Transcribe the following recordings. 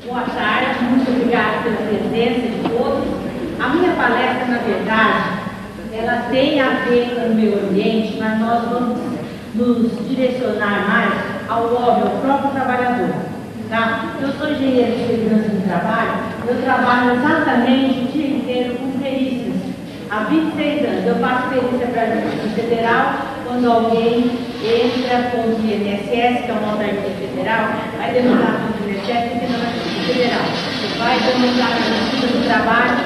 Boa tarde, muito obrigada pela presença de todos. A minha palestra, na verdade, ela tem a ver com o meio ambiente, mas nós vamos nos direcionar mais ao homem, ao próprio trabalhador. Tá? Eu sou engenheiro de segurança do trabalho, eu trabalho exatamente o dia inteiro com perícias. Há 26 anos, eu faço perícia para a Justiça Federal, quando alguém entra com o INSS, que é uma autarquia federal, vai demandar com o INSS e na Justiça Federal. Vai demandar na Justiça do Trabalho,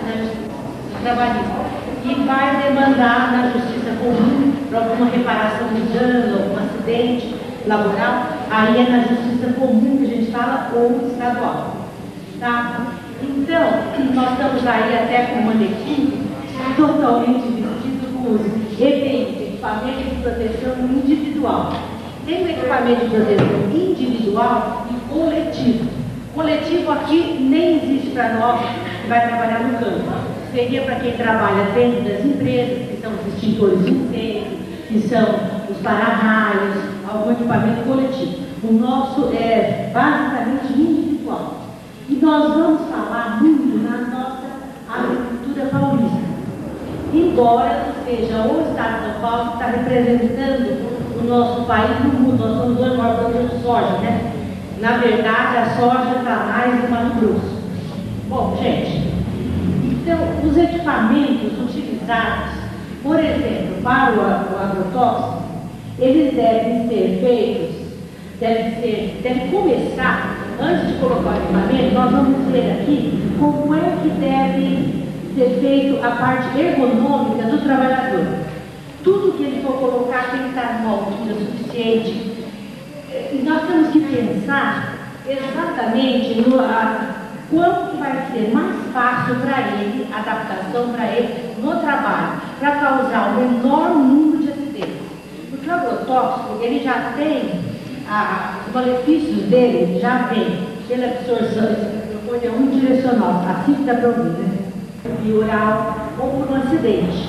na Justiça Trabalhista. E vai demandar na Justiça Comum para alguma reparação de dano, algum acidente laboral, aí é na Justiça Comum que a gente fala, ou estadual. Tá? Então, nós estamos aí até com uma equipe totalmente vestido com os EPI, equipamento de proteção individual. Tem o equipamento de proteção individual e coletivo. Coletivo aqui nem existe para nós que vai trabalhar no campo. Seria para quem trabalha dentro das empresas, que são os extintores de incêndio, que são os para-raios, algum equipamento coletivo. O nosso é basicamente individual. E nós vamos falar muito na nossa agricultura paulista. Embora seja o Estado de São Paulo que está representando o nosso país no mundo, nós somos o maior produtor de soja, né? Na verdade, a soja está mais no Mato Grosso. Bom, gente, então, os equipamentos utilizados, por exemplo, para o agrotóxico, eles devem ser feitos, devem começar, antes de colocar o equipamento, nós vamos ver aqui como é que deve ser feito a parte ergonômica do trabalhador. Tudo que ele for colocar tem que estar numa altura suficiente. E nós temos que pensar exatamente no quanto vai ser mais fácil para ele, a adaptação para ele no trabalho, para causar o menor número de acidentes. Porque o agrotóxico, ele já tem, os malefícios dele já vem pela absorção, é unidirecional, assim que dá para ouvir, né? Oral ou por um acidente.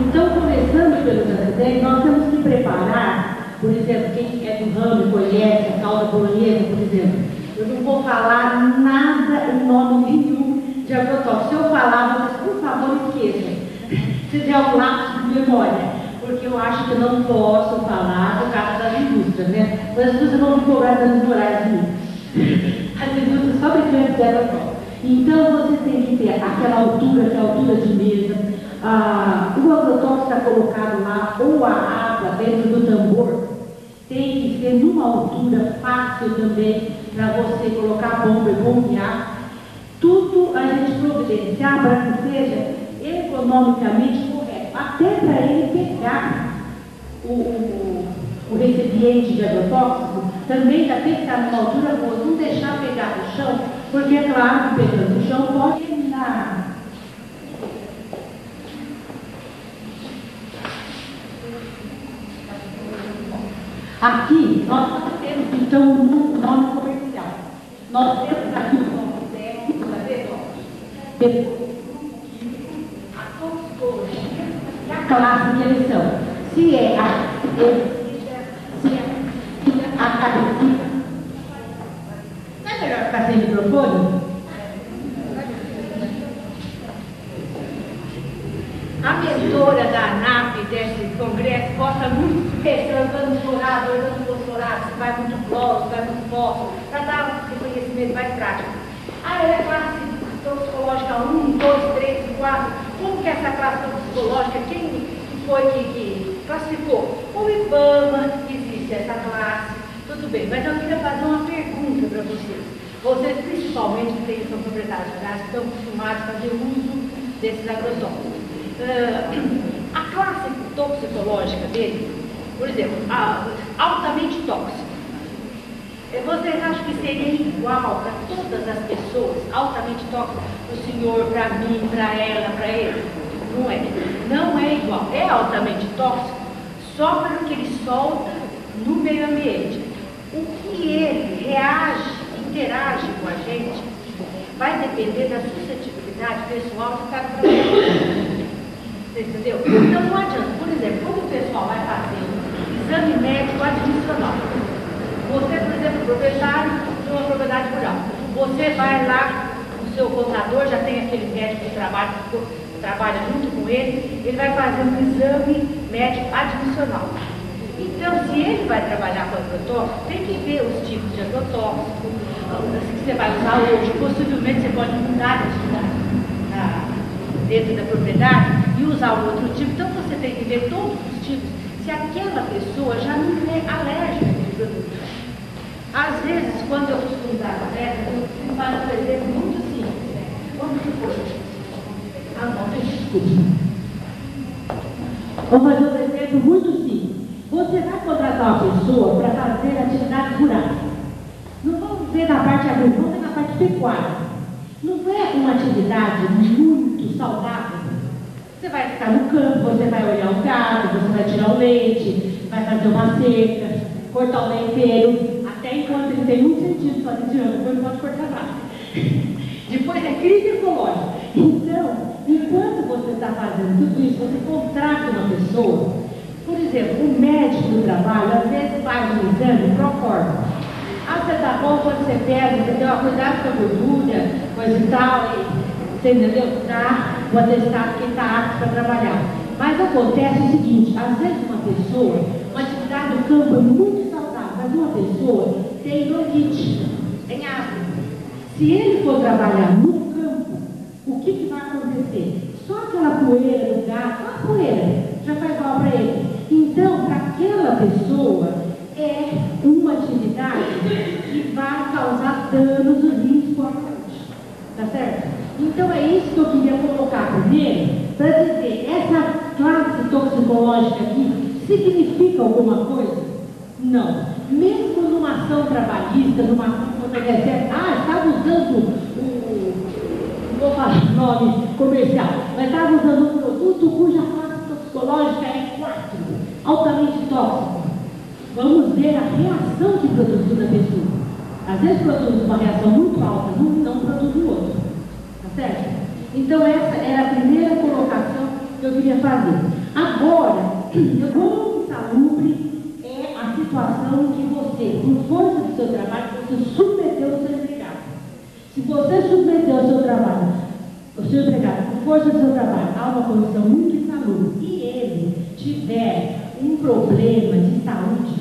Então, começando pelos acidentes, nós temos que preparar, por exemplo, quem é do ramo, conhece a cauda bolonhesa, por exemplo, eu não vou falar nada em nome nenhum de agrotóxico. Se eu falar, vocês, por favor, esqueçam. Se der um lapso de memória, porque eu acho que eu não posso falar por causa das indústrias, né? Mas as indústrias vão me cobrar danos morais de mim. As indústrias fabricantes de agrotóxico. Então, você tem que ter aquela altura, que é a altura de mesa. O agrotóxico está colocado lá, ou a água dentro do tambor, tem que ser numa altura fácil também para você colocar a bomba e bombear. Tudo a gente providenciar para que seja economicamente correto, até para ele pegar o recipiente de agrotóxico, também já tem que estar numa altura boa, não deixar pegar no chão, porque é claro que pegando no chão pode terminar. Aqui nós temos então um nome comercial. Nós temos aqui o nome técnico da a toxicologia e a classe que eles são. Se é a academia. Não é melhor ficar sem microfone? A mentora da ANAP desse congresso gosta muito de anos dourados, anos fosforados, se vai muito cloro, se vai muito fósforo, para dar um reconhecimento mais prático. Ela é classe toxicológica 1, 2, 3, 4. Como que é essa classe toxicológica? Quem foi que classificou? O IBAMA, existe essa classe, tudo bem. Mas eu queria fazer uma pergunta para vocês. Vocês, principalmente, que são proprietários rurais, estão acostumados a fazer uso desses agrotóxicos. A classe toxicológica dele, por exemplo, altamente tóxico. Vocês acham que seria igual para todas as pessoas, altamente tóxico, para o senhor, para mim, para ela, para ele? Não é. Não é igual. É altamente tóxico só pelo que ele solta no meio ambiente. O que ele reage, interage com a gente, vai depender da suscetibilidade pessoal de cada trabalhador. Você entendeu? Então não adianta. Por exemplo, quando o pessoal vai fazer um exame médico adicional, você, por exemplo, proprietário de uma propriedade rural, Você vai lá, o seu contador já tem aquele médico que trabalha junto com ele vai fazer um exame médico admissional. Então, se ele vai trabalhar com agrotóxico, tem que ver os tipos de agrotóxico, que você vai usar hoje. Possivelmente você pode mudar de atividade dentro da propriedade e usar um outro tipo. Então, você tem que ver todos os tipos, se aquela pessoa já não é alérgica àquele produto. Às vezes, quando eu costumo dar palestra, eu faço um exemplo muito simples. Vamos supor. Desculpa. Vou fazer um exemplo muito simples. Você vai contratar uma pessoa para fazer atividades rurais. Não vamos ver na parte agrícola, vamos ver na parte pecuária. Não é uma atividade muito saudável. Você vai ficar no campo, você vai olhar o gado, você vai tirar o leite, vai fazer uma cerca, cortar o leiteiro, até enquanto ele tem 1 centímetro só de diâmetro, depois não pode cortar nada. Depois é crise ecológica. Então, enquanto você está fazendo tudo isso, você contrata uma pessoa. Por exemplo, o médico do trabalho, às vezes faz um exame pro corpo. Você tá bom quando você pega, entendeu? Cuidado com a gordura, coisa e tal, você entendeu? Dá o atestado que está apto para trabalhar. Mas acontece o seguinte, às vezes uma pessoa, uma atividade no campo é muito saudável, mas uma pessoa tem bronquite, tem asma. Se ele for trabalhar no campo, o que vai acontecer? Só aquela poeira do gato, a poeira, já faz mal para ele. Então, para aquela pessoa, é uma atividade que vai causar danos nos rins com a saúde. Tá certo? Então, é isso que eu queria colocar primeiro, para dizer, essa classe toxicológica aqui significa alguma coisa? Não. Mesmo numa ação trabalhista, numa estava usando não vou falar o nome comercial, mas estava usando um produto cuja classe toxicológica é 4, altamente tóxico. Vamos ver a reação que produziu na pessoa. Às vezes produz uma reação muito alta, não produz o outro. Tá certo? Então essa era a primeira colocação que eu queria fazer. Agora, quão insalubre é a situação que você, por força do seu trabalho, você submeteu o seu empregado. Se você submeteu o seu trabalho, o seu empregado, por força do seu trabalho, a uma condição muito insalubre, e ele tiver um problema de saúde,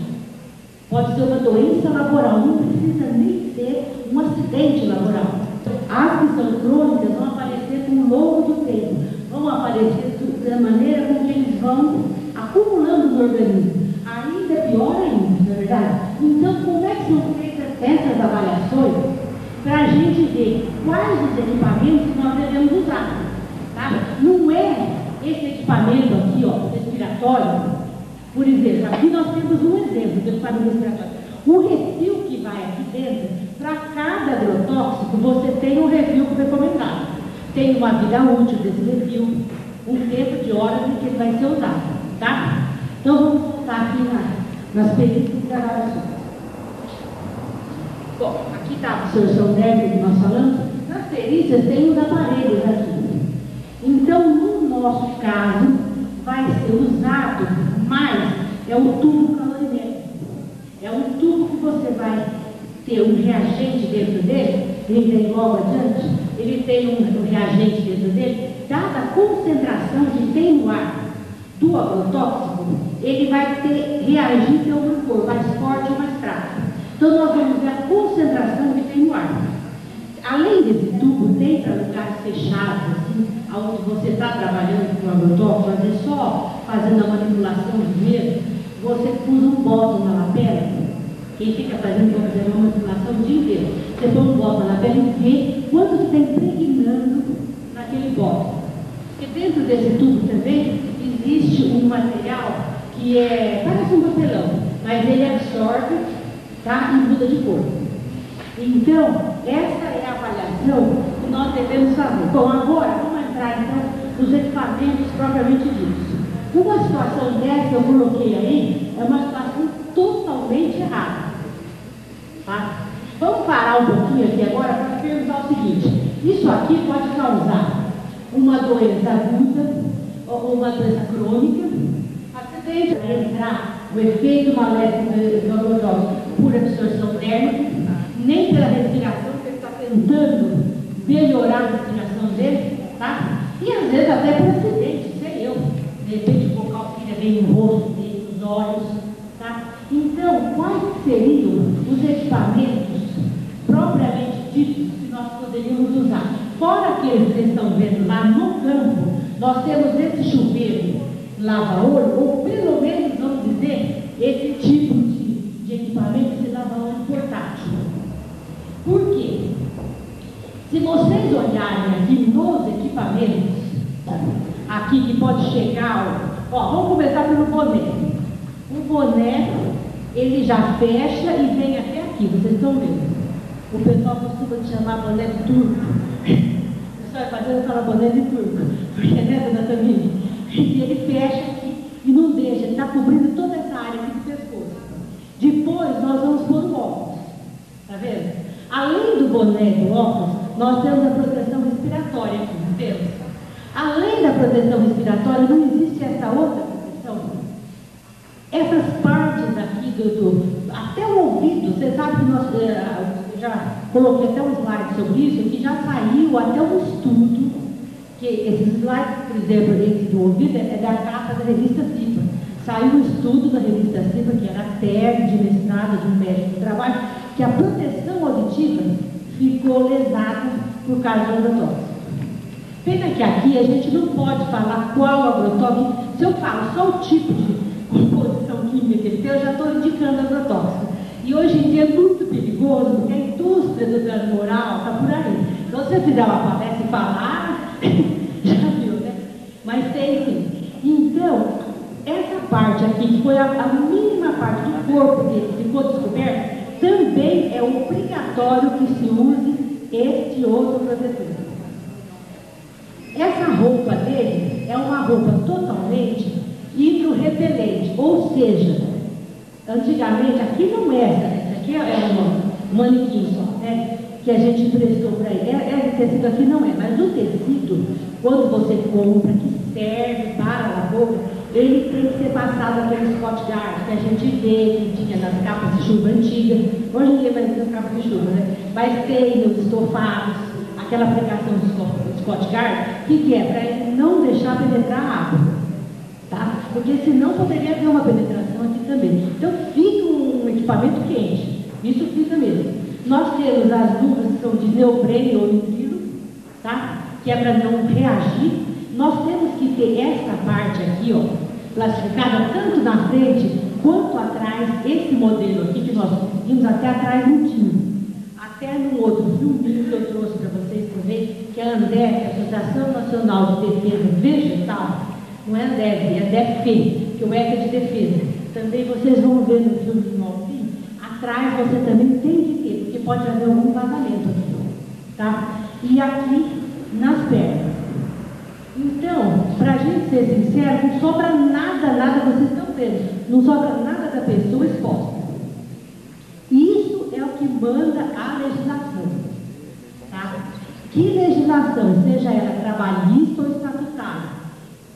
pode ser uma doença laboral, não precisa nem ser um acidente laboral. As que são crônicas vão aparecer com o longo do tempo, vão aparecer da maneira com que eles vão acumulando no organismo. Ainda é pior ainda, não é verdade? Então, como é que são feitas essas avaliações para a gente ver quais os equipamentos nós devemos usar? Tá? Não é esse equipamento aqui, ó, respiratório. Por exemplo, aqui nós temos um exemplo do equipamento respiratório. O refil que vai aqui dentro, para cada agrotóxico, você tem um refil recomendado. Tem uma vida útil desse refil, um tempo de horas em que ele vai ser usado. Tá? Então vamos voltar aqui nas perícias e avaliações. Bom, aqui está a absorção térmica que nós falamos. Nas perícias tem os aparelhos aqui. Então, no nosso caso, vai ser usado mais, é o tubo calorimétrico. É um tubo que você vai ter um reagente dentro dele, ele vem logo adiante, ele tem um reagente dentro dele, dada a concentração que tem no ar do agrotóxico, ele vai reagir pelo glucose, mais forte ou mais fraco. Então nós vamos ver a concentração que tem no ar. Além desse tubo, tem para lugares fechados, assim, onde você está trabalhando com o agrotóxico, às vezes só fazendo a manipulação mesmo, você usa um bottom na lapela. Quem fica fazendo uma manipulação o dia inteiro, você põe um bottom na lapela e vê quanto que está impregnando naquele bottom. Porque dentro desse tubo também existe um material que parece um papelão, mas ele absorve, tá, e muda de cor. Então, essa é a avaliação que nós devemos fazer. Bom, agora vamos entrar então nos equipamentos propriamente ditos. Uma situação dessa, eu coloquei aí, é uma situação totalmente errada. Tá? Vamos parar um pouquinho aqui agora para perguntar o seguinte: isso aqui pode causar uma doença aguda ou uma doença crônica? Acidente para entrar o efeito maléfico do agrotóxico por absorção térmica, nem pela respiração, porque ele está tentando melhorar a respiração dele, tá? E às vezes até por acidente, sei eu. De repente o bocal fica bem no rosto dele, nos olhos, tá? Então, quais seriam os equipamentos propriamente ditos que nós poderíamos usar? Fora aqueles que vocês estão vendo lá no campo, nós temos esse chuveiro lava-olho, ou pelo menos, vamos dizer, esse tipo de equipamento de lava-olho portátil. Por quê? Se vocês olharem aqui nos equipamentos, aqui que pode chegar, ó, vamos começar pelo boné. O boné, ele já fecha e vem até aqui, vocês estão vendo? O pessoal costuma chamar boné de turco. O pessoal vai fazendo aquela boné de turco, porque né, dona Tamiri? E ele fecha aqui e não deixa, ele está cobrindo toda essa área aqui do pescoço. Depois nós vamos pôr o óculos, tá vendo? Além do boné e do óculos, nós temos a proteção respiratória aqui, não temos? Além da proteção respiratória, não existe essa outra proteção. Essas partes aqui, até o ouvido, você sabe que nós, eu já coloquei até um slide sobre isso, que já saiu até um estudo, que esses slides, por exemplo, esse do ouvido, é da capa da revista CIPA. Saiu um estudo da revista CIPA, que era a tese de mestrado de um médico do trabalho, que a proteção auditiva ficou lesada por causa do agrotóxico. Pena que aqui a gente não pode falar qual agrotóxico. Se eu falo só o tipo de composição química que ele tem, eu já estou indicando agrotóxico. E hoje em dia é muito perigoso, porque a indústria do dano moral está por aí. Então, se você fizer uma palestra e falar, já viu, né? Mas tem sim. Então, essa parte aqui, que foi a mínima parte do corpo dele que ficou descoberta, também é obrigatório que se use este outro protetor. Essa roupa dele é uma roupa totalmente hidrorrepelente, ou seja, antigamente, aqui não é essa aqui é um manequim só, né? Que a gente emprestou para ele. Esse tecido aqui não é, mas o tecido, quando você compra, que serve para a lavoura, ele tem que ser passado aquele Scott Guard que a gente vê, que tinha nas capas de chuva antigas. Hoje ninguém vai ter capas de chuva, né? Mas tem nos estofados, aquela aplicação do Scott Guard, que é para ele não deixar penetrar a água, tá? Porque senão poderia ter uma penetração aqui também. Então fica um equipamento quente, isso fica mesmo. Nós temos as luvas que são de neoprene ou nitrilo, tá? Que é para não reagir. Nós temos que ter essa parte aqui, ó, classificada tanto na frente quanto atrás. Esse modelo aqui que nós conseguimos, até atrás não tinha. Até no outro filminho que eu trouxe para vocês também, que é a ANDEF, Associação Nacional de Defesa Vegetal, não é ANDEF, é ANDEF, que o ECA é de defesa. Também vocês vão ver no filme assim, atrás você também tem que ter, porque pode haver algum vazamento aqui, tá? E aqui nas pernas. Então, para a gente ser sincero, não sobra nada, vocês estão vendo, não sobra nada da pessoa exposta. Isso é o que manda a legislação, tá? Que legislação, seja ela trabalhista ou estatutária,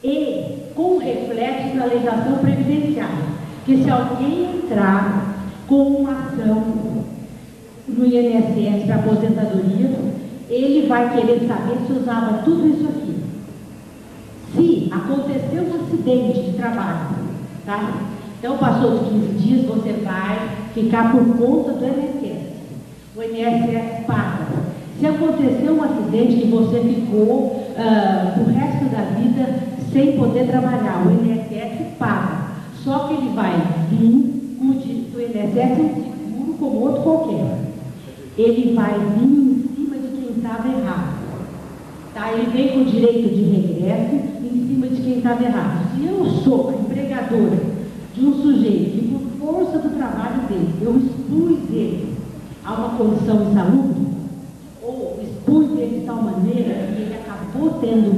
e com reflexo na legislação previdenciária, que se alguém entrar com uma ação no INSS para aposentadoria, ele vai querer saber se usava tudo isso aqui. Se aconteceu um acidente de trabalho, tá? Então passou os 15 dias, você vai ficar por conta do INSS. O INSS paga. Se aconteceu um acidente que você ficou o resto da vida sem poder trabalhar, o INSS paga. Só que ele vai vir, o INSS é um seguro como outro qualquer. Ele vai vir em cima de quem estava errado. Tá? Ele vem com direito de regresso em cima de quem estava errado. Se eu sou a empregadora de um sujeito que, por força do trabalho dele, eu expus ele a uma condição insalubre, ou expus ele de tal maneira que ele acabou tendo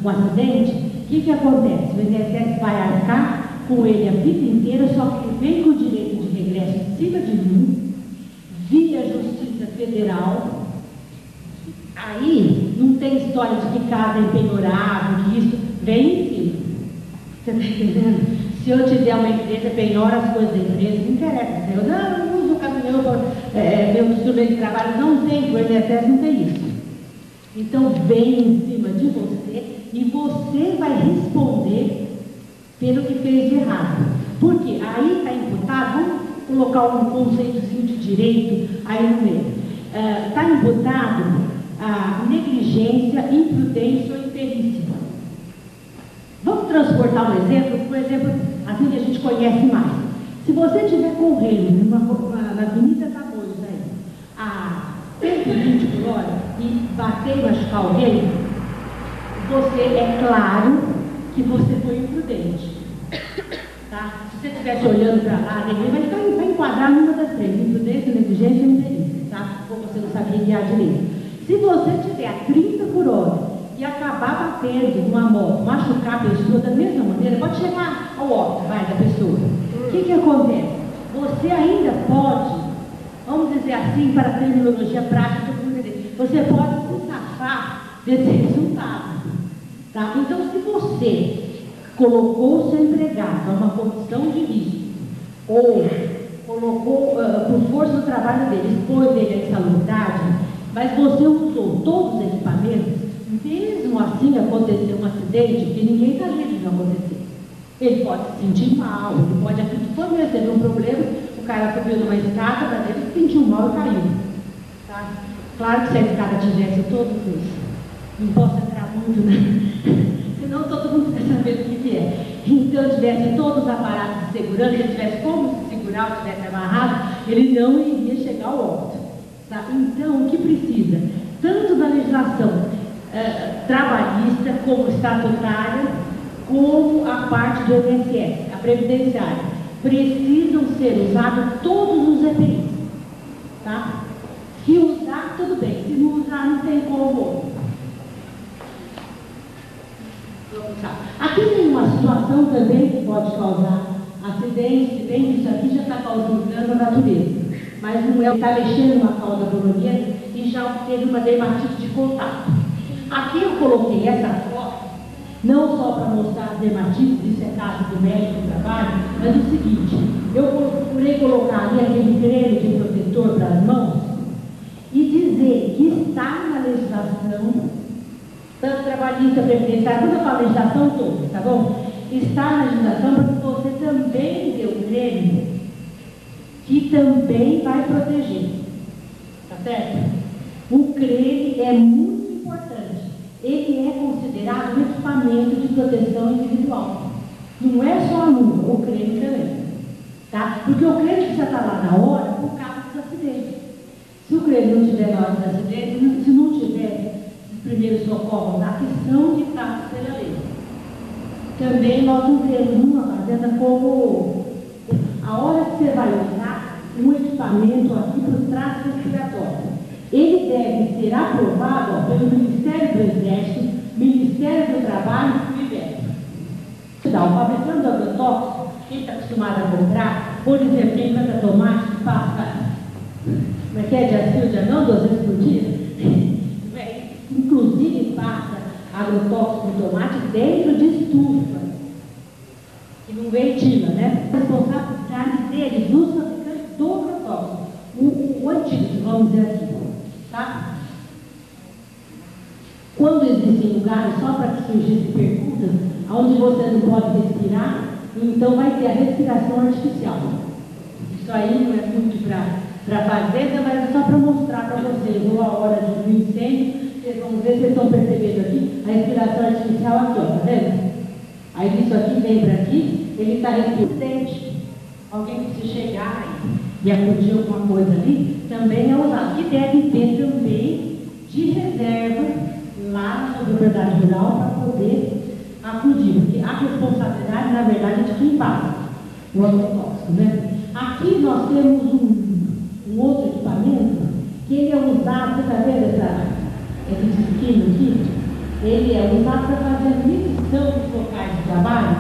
um acidente, o que acontece? O INSS vai arcar com ele a vida inteira, só que ele vem com o direito de regresso em cima de mim, via Justiça Federal. Aí não tem história de que casa é penhorável, que isso vem em cima. Você está entendendo? Se eu tiver uma empresa, penhora as coisas da empresa, não interessa. Eu não uso o caminhão meu instrumento de trabalho não tem, o INSS não tem isso. Então vem em cima de você e você vai responder pelo que fez de errado. Porque aí está imputado, vamos colocar um conceitozinho de direito aí no meio. Está imputado a negligência, imprudência ou imperícia. Vamos transportar um exemplo, por exemplo, assim que a gente conhece mais. Se você estiver correndo na Avenida Tamoios aí, a 120 por hora e bater e machucar alguém, você, é claro que você foi imprudente. Tá? Se você estivesse olhando para lá, vai enquadrar numa das três: imprudência, negligência ou imperícia. Tá? Ou você não sabia guiar direito. Se você estiver a 30 por hora e acabar batendo numa moto, machucar a pessoa da mesma maneira, pode chegar ao óbito, da pessoa. O que acontece? Você ainda pode, vamos dizer assim, para a terminologia prática, você pode se safar desse resultado. Tá? Então, se você colocou o seu empregado a uma condição de risco, ou colocou, por força do trabalho dele, expôs ele à insalubridade, mas você usou todos os equipamentos, mesmo assim aconteceu um acidente, que ninguém está livre de não acontecer. Ele pode se sentir mal, ele pode acreditar, teve um problema, o cara subiu numa escada, mas ele se sentiu mal e caiu. Tá? Claro que se a escada tivesse todos os, não posso entrar muito, né? Senão todo mundo vai saber o que é. Então, tivesse todos os aparatos de segurança, ele tivesse como se segurar, tivesse amarrado, ele não iria chegar ao óbito. Tá? Então, o que precisa? Tanto da legislação trabalhista, como estatutária, como a parte do INSS, a previdenciária, precisam ser usados todos os EPIs. Tá? Se usar, tudo bem. Se não usar, não tem como. Aqui tem uma situação também que pode causar acidente, se bem que isso aqui já está causando dano à natureza. Mas não é, está mexendo uma cauda bolonhesa e já teve uma dermatite de contato. Aqui eu coloquei essa foto, não só para mostrar as dermatites, isso é caso do médico do trabalho, mas o seguinte, eu procurei colocar ali aquele creme de protetor para as mãos e dizer que está na legislação, tanto trabalhista, previdenciária, quando eu falo legislação toda, tá bom? Está na legislação para que você também dê o creme que também vai proteger. Tá certo? O creme é muito importante. Ele é considerado um equipamento de proteção individual. Não é só a luva, o creme também. Tá? Porque o creme precisa estar lá na hora por causa dos acidentes. Se o creme não tiver na hora dos acidentes, se não tiver os primeiros socorros lá, que são ditados pela lei. Também nós não temos uma fazenda como a hora que você vai usar um equipamento aqui para o trato respiratório. Ele deve ser aprovado pelo Ministério do Exército, Ministério do Trabalho e do IBEP. O fabricante do agrotóxico, quem está acostumado a comprar, por exemplo, quem planta tomate, passa, como é que é, dia sim, dia não, 2 vezes por dia? Inclusive passa agrotóxico de tomate dentro de estufa, que não ventila, né? A responsabilidade deles, dos fabricantes do agrotóxico, o antídoto, vamos dizer assim, tá? Quando existem lugares, só para que surgissem perguntas, onde você não pode respirar, então vai ter a respiração artificial. Isso aí não é muito para fazenda, mas é só para mostrar para vocês, ou a hora de um incêndio. Vocês vão ver, vocês estão percebendo aqui, a respiração artificial aqui, ó, tá vendo? Aí isso aqui vem para aqui, ele está respirando. Alguém que se chegar e acudir alguma coisa ali, também é usado. Que deve ter também de reserva lá na sua propriedade rural para poder acudir. Porque a responsabilidade, na verdade, é de quem passa o agrotóxico, né? Aqui nós temos um outro equipamento que ele é usado, você está vendo esse disquinho aqui? Ele é usado para fazer a medição dos locais de trabalho,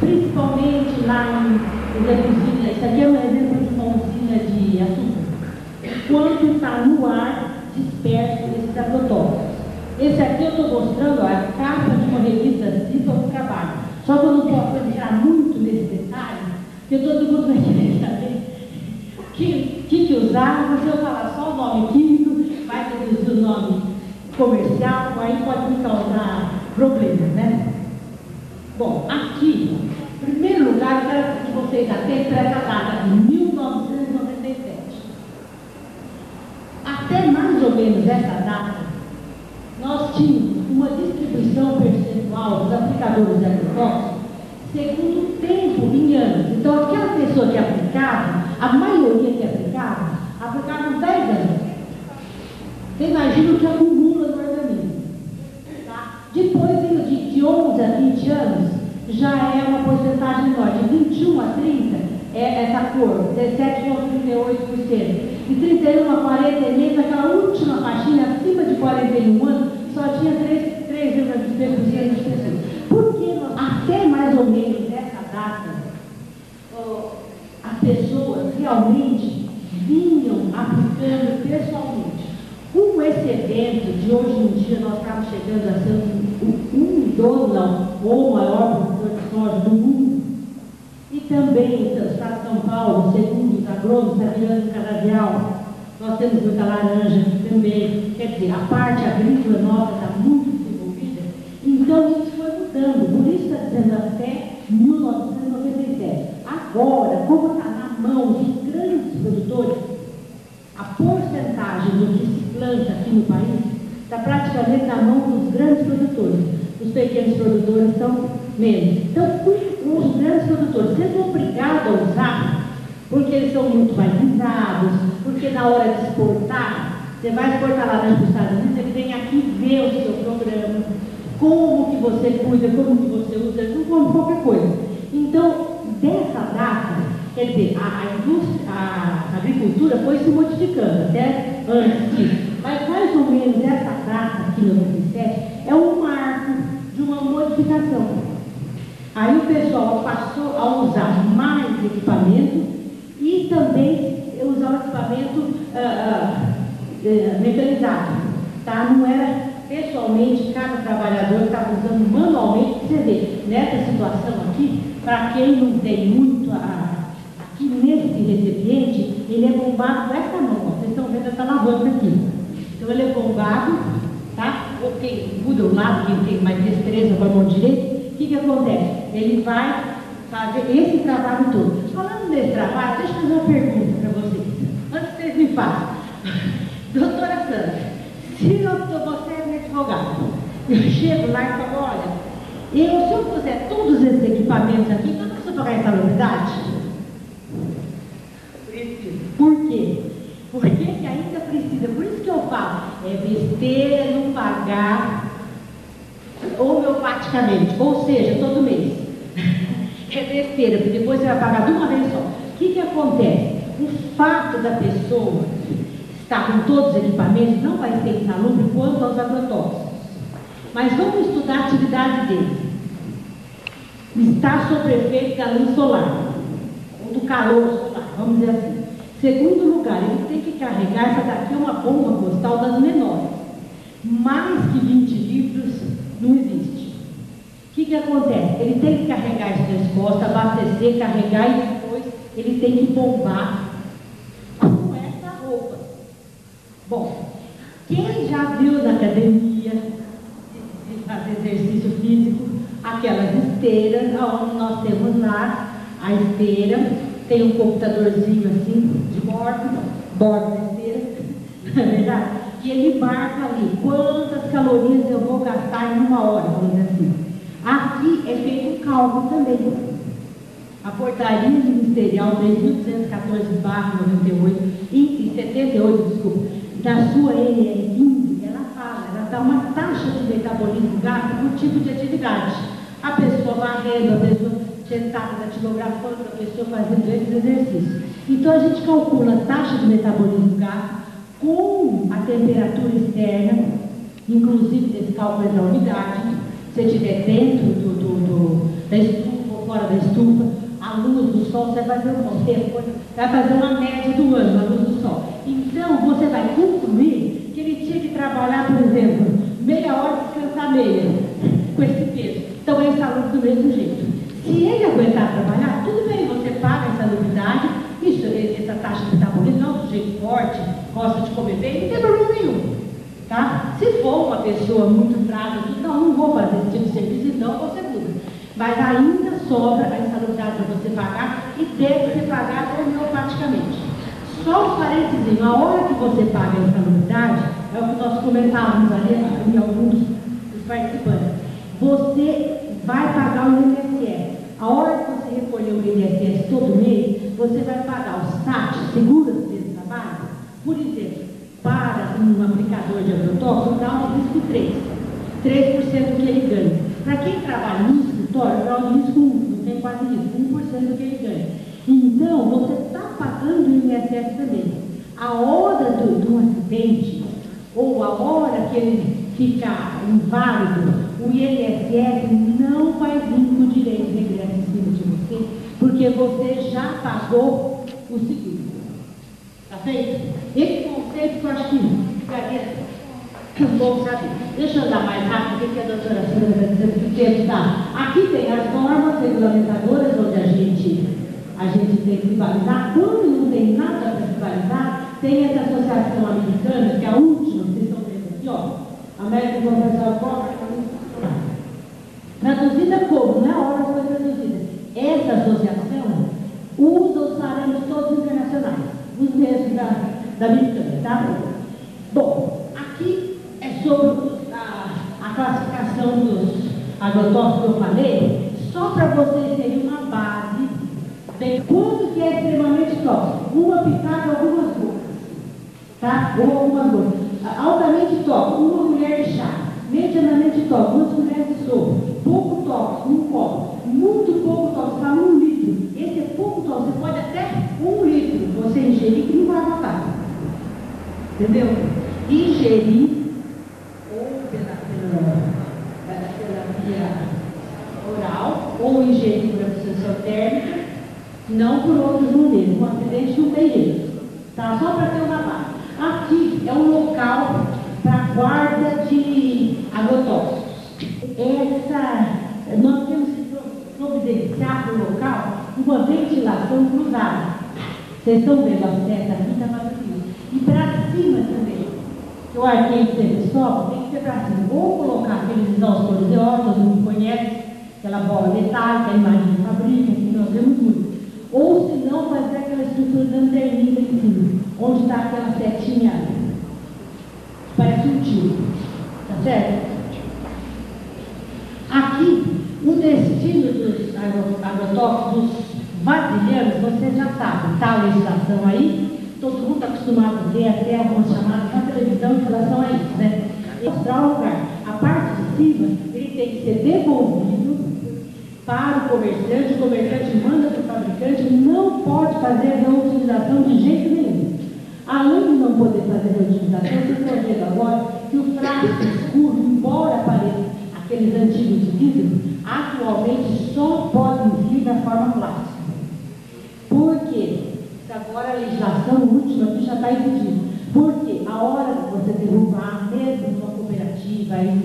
principalmente lá em usina. Isso aqui é um exemplo de uma usina de açúcar. Quanto está no ar disperso esses agrotóxicos. Esse aqui eu estou mostrando, ó, a capa de uma revista CIPA do trabalho. Só que eu não posso entrar muito nesse detalhe, porque todo mundo vai querer saber o que usar, se eu falar só o nome químico, vai ter o nome comercial, aí pode me causar problemas, né? Bom, aqui, em primeiro lugar, eu quero que vocês atentem para essa data de 1997. Até mais ou menos essa data, nós tínhamos uma distribuição percentual dos aplicadores de agrotóxicos segundo o tempo em anos. Então, aquela pessoa que aplicava, a maioria que aplicava 10 anos. Você imagina o que acumula no organismo. Tá? Depois, de 11 a 20 anos, já é uma porcentagem menor. De 21 a 30, é essa cor, 17,38%. De 31 a 40 é mesmo, aquela última faixinha, acima de 41 anos, só tinha 3,3% das pessoas. Porque até mais ou menos essa data, as pessoas realmente vinham aplicando pessoalmente. Com esse evento de hoje em dia, nós estamos chegando a ser um dos, ou o maior produtor de soja do mundo. E também o estado de São Paulo, segundo os agrônomos, está virando canavial. Nós temos muita laranja aqui também. Quer dizer, a parte agrícola nossa está muito desenvolvida. Então, isso foi mudando. Por isso está dizendo até 1997. Agora, como está na mão dos grandes produtores, a porcentagem do que se planta aqui no país está praticamente na mão dos grandes produtores. Os pequenos produtores estão menos. Então, os grandes produtores sendo obrigados a usar, porque eles são muito mais visados, porque na hora de exportar, você vai exportar lá para os Estados Unidos, ele vem aqui ver o seu programa, como que você cuida, como que você usa, não como qualquer coisa. Então, dessa data, quer dizer, a agricultura foi se modificando até antes disso. Mas mais ou menos essa data aqui no 97 é um marco de uma modificação. Aí o pessoal passou a usar mais equipamento e também usar o equipamento mecanizado. Tá? Não era pessoalmente cada trabalhador que estava usando manualmente. Você vê, nessa situação aqui, para quem não tem muito aqui nesse recipiente, ele é bombado com essa mão. Vocês estão vendo essa alavanca aqui. Então ele é bombado, tá? Ou quem muda o lado, quem tem mais destreza com a mão direita, o que acontece? Ele vai fazer esse trabalho todo. Falando desse trabalho, deixa eu fazer uma pergunta para vocês. Antes que vocês me façam. Doutora Sandra, se você é advogado, eu chego lá e falo, olha, se eu puser todos esses equipamentos aqui, eu não preciso pagar insalubridade? Preciso. Por quê? Porque que ainda precisa. Por isso que eu falo, é besteira não pagar homeopaticamente, ou seja, todo mês. É besteira, porque depois você vai pagar de uma vez só. O que acontece? O fato da pessoa estar com todos os equipamentos não vai ser insalubre quanto aos agrotóxicos. Mas vamos estudar a atividade dele. Está sob efeito da luz solar, ou do calor solar, vamos dizer assim. Segundo lugar, ele tem que carregar, essa daqui é uma bomba postal das menores. Mais que 20 litros não existe. O que acontece? Ele tem que carregar isso nas costas, abastecer, carregar e depois ele tem que bombar com essa roupa. Bom, quem já viu na academia de fazer exercício físico, aquelas esteiras, onde nós temos lá a esteira, tem um computadorzinho assim, de bordo da esteira, não é verdade? E ele marca ali quantas calorias eu vou gastar em uma hora, vamos dizer assim. Aqui é feito um cálculo também. A portaria ministerial 3.214/98 e 78, desculpa, da sua NR15, ela fala, ela dá uma taxa de metabolismo gasto por tipo de atividade. A pessoa varrendo, a pessoa sentada datilografando, a pessoa fazendo esses exercícios. Então a gente calcula a taxa de metabolismo gasto com a temperatura externa, inclusive desse cálculo da umidade. Se estiver dentro da estufa ou fora da estufa, a luz do sol, você vai fazer uma média do ano, a luz do sol. Então, você vai concluir que ele tinha que trabalhar, por exemplo, meia hora e descansar meia, com esse peso. Então, é insalubre do mesmo jeito. Se ele aguentar trabalhar, tudo bem, você paga a insalubridade, essa taxa de metabolismo não é sujeito forte, gosta de comer bem, não tem problema nenhum. Tá? Se for uma pessoa muito fraca, não vou fazer esse tipo de serviço, então você muda. Mas ainda sobra a insalubridade para você pagar e deve ser pagado homeopaticamente. Só um parênteses, a hora que você paga a insalubridade, é o que nós comentávamos ali em alguns dos participantes. Você vai pagar o INSS. A hora que você recolher o INSS todo mês, você vai pagar os taxas, seguras desse trabalho. Por exemplo, para um aplicador de agrotóxico, dá um risco 3% que ele ganha. Para quem trabalha no escritório, dá um risco 1, não tem quase risco, 1% do que ele ganha. Então, você está pagando o INSS também. A hora do acidente, ou a hora que ele ficar inválido, o INSS não vai vir com direito de regresso em cima de você, porque você já pagou o seguro. Tá feito? Esse conceito que eu acho que ficaria bom saber. Deixa eu andar mais rápido, porque a doutora Silvia está dizendo que o tempo está. Aqui tem as normas regulamentadoras, onde a gente tem que se balizar. Quando não tem nada para se balizar, tem essa associação americana, que é a última, vocês estão vendo aqui, ó. American Professional Corporate. Traduzida como? Não é a hora que foi traduzida. Essa associação usa os parâmetros todos internacionais, os mesmos da americana, tá? Bom, aqui é sobre a classificação dos agrotóxicos que eu falei, só para vocês terem uma base de quanto que é extremamente tóxico. Uma picada, algumas gotas, tá? Ou algumas gotas. Altamente tóxico, uma colher de chá. Medianamente tóxico, 2 colheres de sopa. Pouco tóxico, 1 copo. Muito pouco tóxico, está 1 litro. Esse é pouco tóxico, você pode até 1 litro você ingerir que não vai matar. Entendeu? Ingerir, ou pela via oral, ou ingerir por absorção térmica, não por outros maneiras. Um acidente não tem jeito. Tá? Só para ter uma base. Aqui é um local para guarda de agrotóxicos. Nós temos que providenciar para o local uma ventilação cruzada. Vocês estão vendo a seta aqui, está maravilhoso. E para cima também, que o ar quente sempre sobe, tem que ser para cima. Ou colocar aqueles isósforos de óleo, todo mundo conhece, aquela bola metálica, a imagem de fábrica, que nós vemos muito. Ou se não, fazer aquela estrutura de antena em cima, onde está aquela setinha ali. Parece um tiro. Tá certo? Aqui, o destino dos agrotóxicos vasilhanos, vocês já sabem, tá a legislação aí, todo mundo está acostumado a ver até algumas chamadas na televisão em relação a isso, né? Mostrar o lugar. A parte de cima, ele tem que ser devolvido para o comerciante manda para o fabricante, não pode fazer a reutilização de jeito nenhum. Além de não poder fazer a reutilização, vocês estão vendo agora que o frasco escuro, embora apareça aqueles antigos de vidro, atualmente só podem vir da forma plástica. Por quê? Agora a legislação última aqui já está exigindo. Porque a hora de você derrubar, mesmo numa cooperativa, em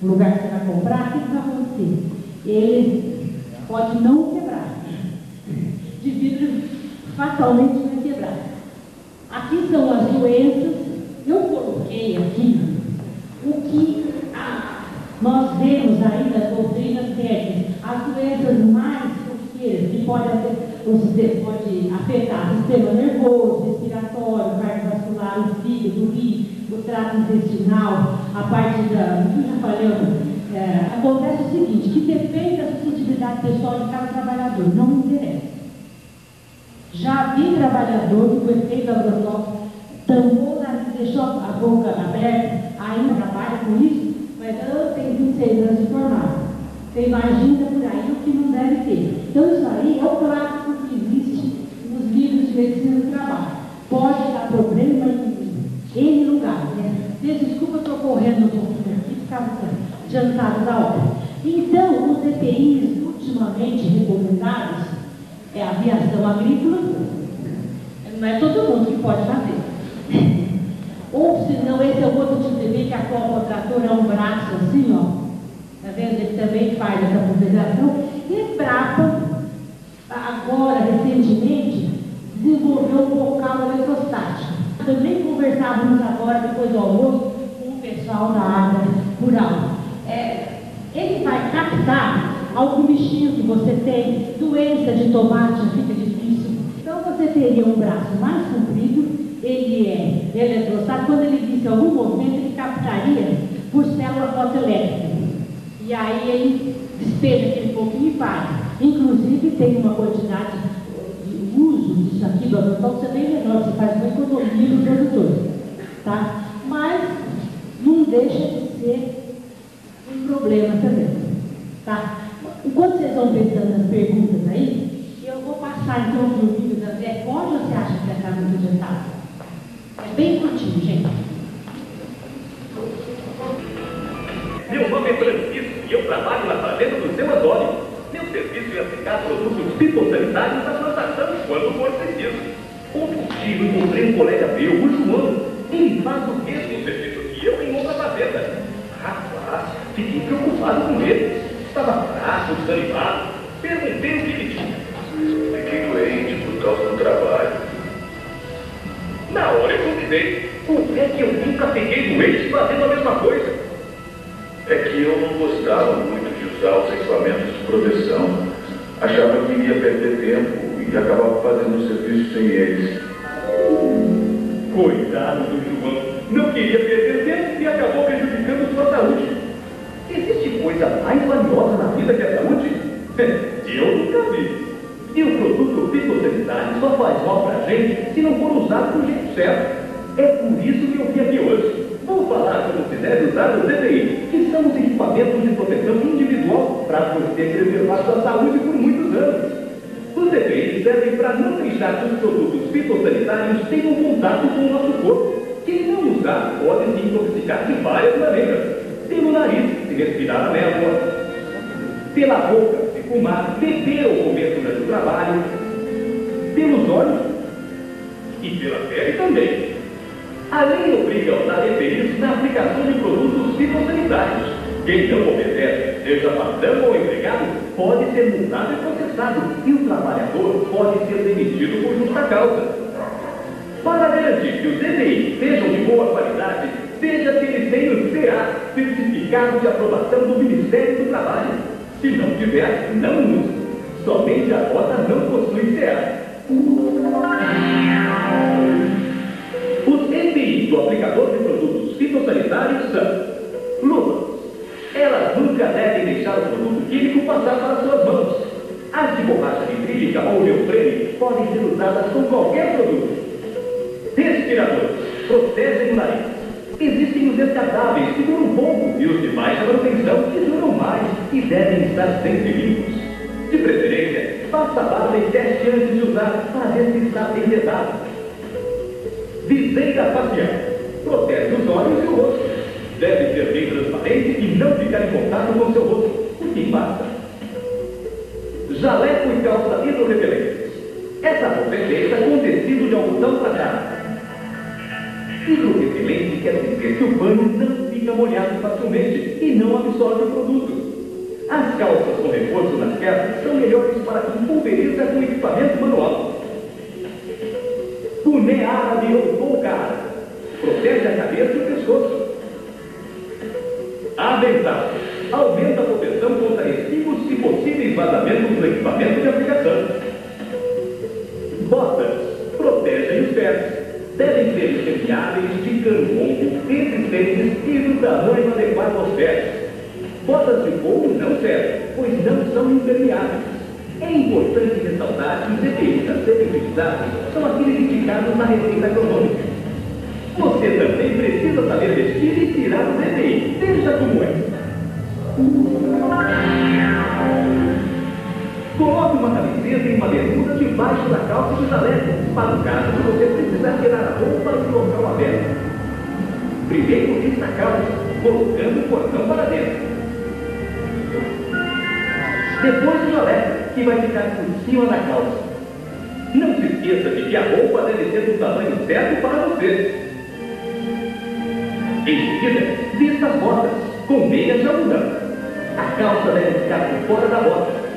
um lugar que você vai comprar, o que vai acontecer? Ele pode não quebrar. De vidro fatalmente vai quebrar. Aqui são as doenças. Eu coloquei aqui o que nós vemos aí das doutrinas técnicas, as doenças mais corriqueiras, que podem pode afetar o sistema nervoso, respiratório, cardiovascular, o fígado, o rim, o trato intestinal, a parte da. O que eu já falei, acontece o seguinte, que depende da suscetibilidade pessoal de cada trabalhador, não me interessa. Já vi trabalhador que foi feito agrotóxico, tampou o nariz, deixou a boca aberta, ainda trabalha com isso, mas eu tenho 26 anos de formado. Você imagina por aí o que não deve ter. Então isso aí é o clássico que existe nos livros de medicina do trabalho. Pode dar problema em lugares, né? Desculpa, eu estou correndo um pouquinho aqui, ficava adiantado da hora. Então, os EPIs ultimamente recomendados é a aviação agrícola, não é todo mundo que pode fazer. Ou se não, esse é o outro tipo de EPI que a qual o trator é um braço assim, ó. Tá vendo? Ele também faz essa pulverização. E a Embrapa, agora, recentemente, desenvolveu um bocal eletrostático. algum bichinho que você tem, doença de tomate, fica difícil. Então você teria um braço mais comprido, ele é eletrostado. Quando ele visse algum movimento, ele captaria por célula fotoelétrica. E aí ele despeja aquele pouquinho e para. Inclusive tem uma quantidade de uso disso aqui do agrotóxico, você bem menor, você faz uma economia no produtor, tá? Mas não deixa de ser um problema também, tá? Enquanto vocês vão pensando nas perguntas aí, eu vou passar então o vídeo da Zé. Onde você acha que é a casa vegetável? É bem curtinho, gente. Meu nome é Francisco e eu trabalho na fazenda do seu Antônio. Meu serviço é aplicar produtos fitossanitários na plantação quando for preciso. Outro dia encontrei um colega meu, o João. Ele faz o mesmo serviço que eu em outra fazenda. Rapaz, fiquei preocupado com ele. Estava fraco, desanimado. Perguntei o que ele tinha. Fiquei doente por causa do trabalho. Na hora eu convidei. Como é que eu nunca fiquei doente fazendo a mesma coisa? É que eu não gostava muito de usar os equipamentos de proteção. Achava que iria perder tempo e acabava fazendo o serviço sem eles. Coitado do João. Não queria perder tempo e acabou prejudicando sua saúde. Existe coisa mais valiosa na vida que a saúde? Eu nunca vi. E o produto fitossanitário só faz mal pra gente se não for usado do jeito certo. É por isso que eu vim aqui hoje. Vou falar como se deve usar os EPI, que são os equipamentos de proteção individual para você preservar sua saúde por muitos anos. Os EPI servem para não deixar que os produtos fitossanitários tenham contato com o nosso corpo. Quem não usar pode se intoxicar de várias maneiras. Pelo nariz, se respirar a névoa. Pela boca, se fumar, beber ou comer durante o trabalho. Pelos olhos e pela pele também. A lei obriga a usar EPIs na aplicação de produtos fitossanitários. Quem não obedece, seja patrão ou empregado, pode ser multado e processado, e o trabalhador pode ser demitido por justa causa. Para garantir que os EPIs sejam de boa qualidade, veja se eles têm o CA, Certificado de Aprovação do Ministério do Trabalho. Se não tiver, não use. Somente a bota não possui CA. Os EPIs do aplicador de produtos fitossanitários são luvas. Elas nunca devem deixar o produto químico passar para suas mãos. As de borracha nitrílica ou neoprene podem ser usadas com qualquer produto. Respiradores protegem o nariz. Existem os descartáveis que duram pouco e os de baixa manutenção que duram mais e devem estar sempre limpos. De preferência, faça a barba e teste antes de usar para ver se está bem vedado. Viseira facial. Protege os olhos e o rosto. Deve ser bem transparente e não ficar em contato com o seu rosto. O que basta. Jaleco e calça hidrorrepelentes. Essa roupa é feita com tecido de algodão prateado. Hidrorrepelente quer dizer que o pano não fica molhado facilmente e não absorve o produto. As calças com reforço nas pernas são melhores para quem pulveriza com equipamento manual. Boné árabe ou touca árabe. Protege a cabeça e o pescoço. Avental. Aumenta a proteção contra espinhos e possíveis vazamentos no equipamento de aplicação. Botas. Protegem os pés. Devem ser impermeáveis, de cano longo, resistentes e do tamanho adequado aos pés. Botas de couro não servem, pois não são impermeáveis. É importante ressaltar que os EPIs a serem utilizados são aqueles indicados na receita agronômica. Você também precisa saber vestir e tirar os EPIs. Veja como é. Coloque uma camiseta e uma bermuda debaixo da calça do jaleco, para o caso de você precisar tirar a roupa do local aberto. Primeiro vista a calça, colocando o cordão para dentro. Depois o jaleco, que vai ficar por cima da calça. Não se esqueça de que a roupa deve ser do tamanho certo para você. Em seguida, vista as botas, com meias de algodão. A calça deve ficar por fora da bota.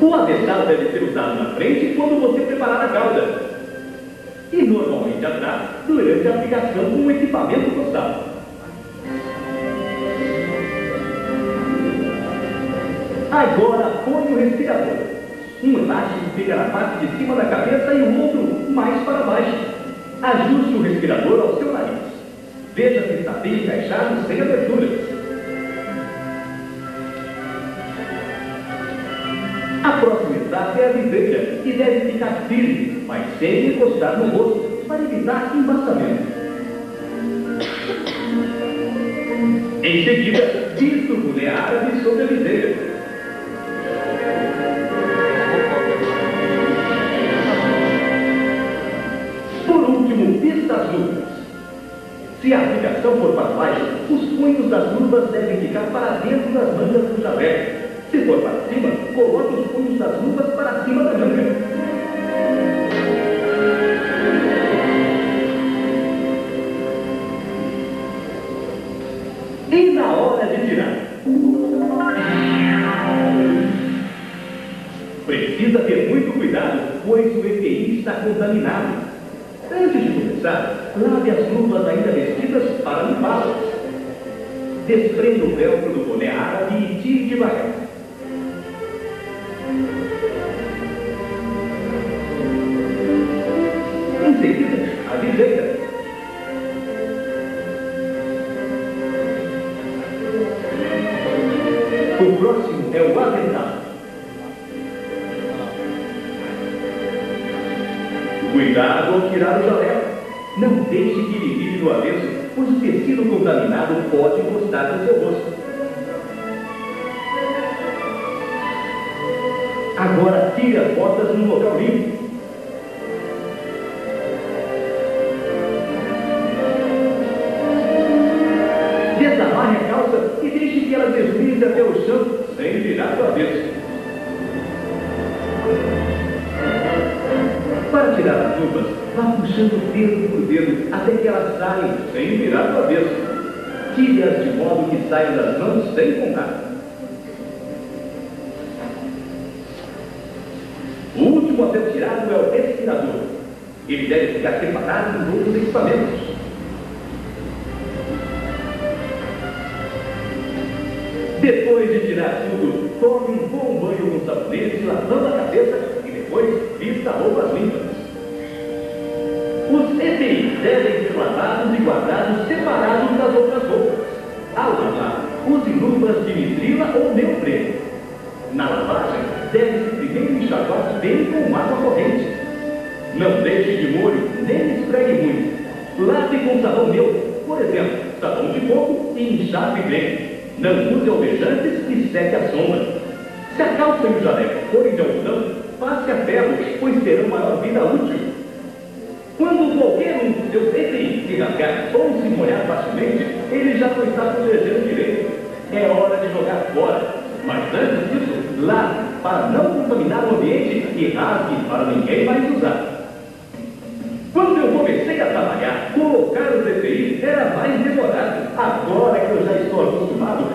O avental deve ser usado na frente quando você preparar a cauda. E normalmente atrás, durante a aplicação com o equipamento tosado. Agora põe o respirador. Um elástico fica na parte de cima da cabeça e o outro mais para baixo. Ajuste o respirador ao seu nariz. Veja se está bem encaixado sem aberturas. A próxima etapa é a viseira, que deve ficar firme, mas sem encostar no rosto, para evitar embaçamento. Em seguida, vista o boné árabe sobre a viseira. Por último, vista as luvas. Se a aplicação for para baixo, os punhos das luvas devem ficar para dentro das mangas do jaleco. Se for para cima, coloque os punhos das luvas para cima da manga. E na hora de tirar? Precisa ter muito cuidado, pois o EPI está contaminado. Antes de começar, lave as luvas ainda vestidas para limpá-las. Desprenda o velcro do boné árabe e tire devagar. Em seguida, a viseira. O próximo é o avental. Cuidado ao tirar o jaleco. Não deixe que ele vire do avesso, pois o tecido contaminado pode encostar no seu rosto. Agora tire as botas no local limpo. Desamarre a calça e deixe que ela deslize até o chão, sem virar do avesso. Para tirar as luvas, vá puxando dedo por dedo até que elas saiam sem virar do avesso. Tire-as de modo que saiam das mãos sem contato. O último a ser tirado é o respirador. Ele deve ficar separado dos outros equipamentos. Depois de tirar tudo, tome um bom banho com sabonete, lavando a cabeça e depois vista roupas limpas. Os EPIs devem ser lavados e guardados separados das outras roupas. Ao lavar, use luvas de nitrila ou neopreno. Na lavagem, deve-se primeiro enxaguar bem com água corrente. Não deixe de molho, nem esfregue muito. Lave com sabão neutro, por exemplo, sabão de coco, e enxague bem. Não use alvejantes e seque a sombra. Se a calça e o jaleco forem de algodão, passe a ferro, pois terão maior vida útil. Quando qualquer um dos seus EPIs se rasgar ou se molhar facilmente, ele já não está protegendo direito. É hora de jogar fora. Mas antes disso, lave para não contaminar o ambiente e rasgue para ninguém mais usar. Quando eu comecei a trabalhar, colocar os EPIs era mais demorado. Agora que eu já estou acostumado,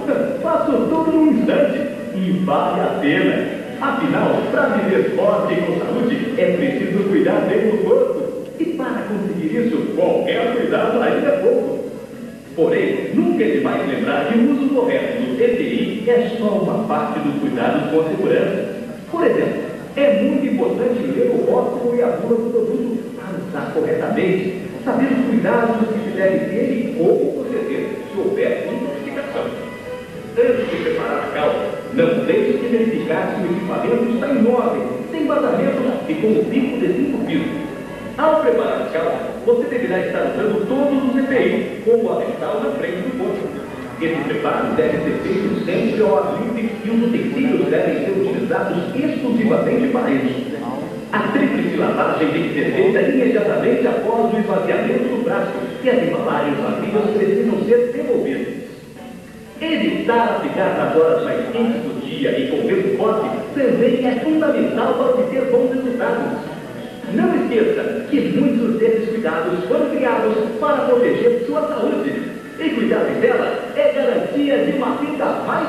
faço tudo num instante. E vale a pena. Afinal, para viver forte e com saúde, é preciso cuidar bem do corpo. E para conseguir isso, qualquer cuidado ainda é pouco. Porém, nunca é demais lembrar que o uso correto do EPI é só uma parte dos cuidados com a segurança. Por exemplo, é muito importante ler o rótulo e a bula do produto para usar corretamente, saber os cuidados que se deve ter e como proceder se houver intoxicação. Antes de preparar a calça, não deixe de verificar se o equipamento está em ordem, sem vazamento e com o bico desentupido. Ao preparar a calça, você deverá estar usando todos os EPIs, com o avental na frente do corpo. Esse preparo deve ser feito sempre ao ar livre e os utensílios devem ser utilizados exclusivamente para isso. A tríplice lavagem tem que ser feita imediatamente após o esvaziamento do frasco e as embalagens vazias precisam ser devolvidas. Evitar ficar nas horas mais quentes do dia e com vento forte também é fundamental para obter bons resultados. Não esqueça que muitos desses cuidados foram criados para proteger sua saúde. E cuidar dela é garantia de uma vida mais